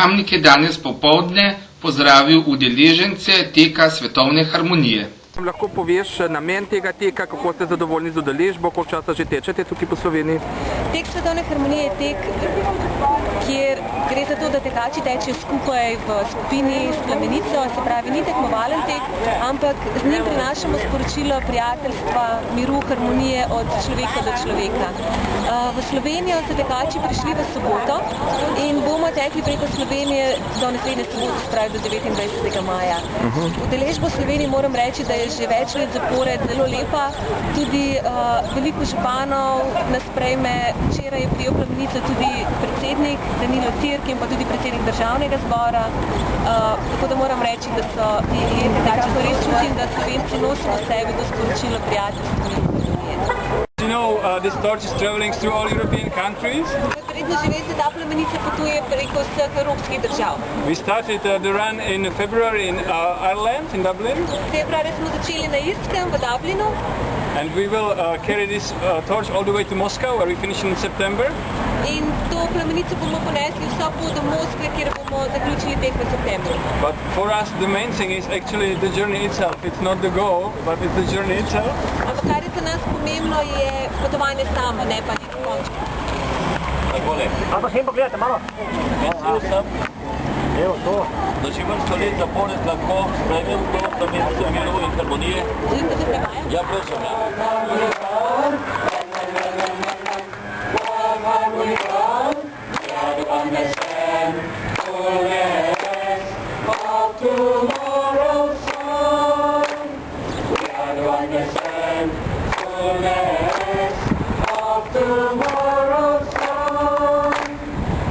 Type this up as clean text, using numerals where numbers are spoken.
Kamnik je danes popoldne pozdravil udeležence teka svetovne harmonije. Lahko poveš namen tega teka, kako ste zadovoljni z udeležbo, koliko časa že tečete tukaj po Sloveniji? Tek svetovne harmonije je tek, kjer gre za to, da tekači tečejo skupaj v skupini s plamenico, se pravi ni tekmovalen tek, ampak z njim prinašamo sporočilo prijateljstva, miru, harmonije od človeka do človeka. V Slovenijo so tekači prišli v soboto in bomo tekli preko Slovenije do naslednje sobote, se pravi do 29. maja. Udeležbo v Sloveniji moram reči, da je že več let zapored zelo lepa, tudi veliko županov nas sprejme. Včeraj je prijel plamenico tudi predsednik Danilo Cirk in pa tudi predsednik državnega zbora, tako da moram reči, da so tekači res čutim, da Slovenci nosimo v sebi to sporočilo prijateljstva. You know, this torch is traveling through all European countries. Verjetno že veste, da plemenica potuje preko vseh evropskih držav. We started the run in February in Ireland, in Dublin. Februarja smo začeli na Irskem, v Dublinu. And we will carry this torch all the way to Moscow, where we finish in September. In to plamenico bomo ponesli vso pot do Moskve, kjer bomo zaključili tek v septembru. But for us the main thing is actually the journey itself. It's not the goal, but it's the journey itself. Ampak kar je za nas pomembno je potovanje samo, ne pa nič končno. Takole. A pa še pogledajte malo. Mislil sem, da že vrsto let zapored lahko sprejmem to plamenico miru in harmonije. Želim, da se prevaja? Ja, prosim, ja.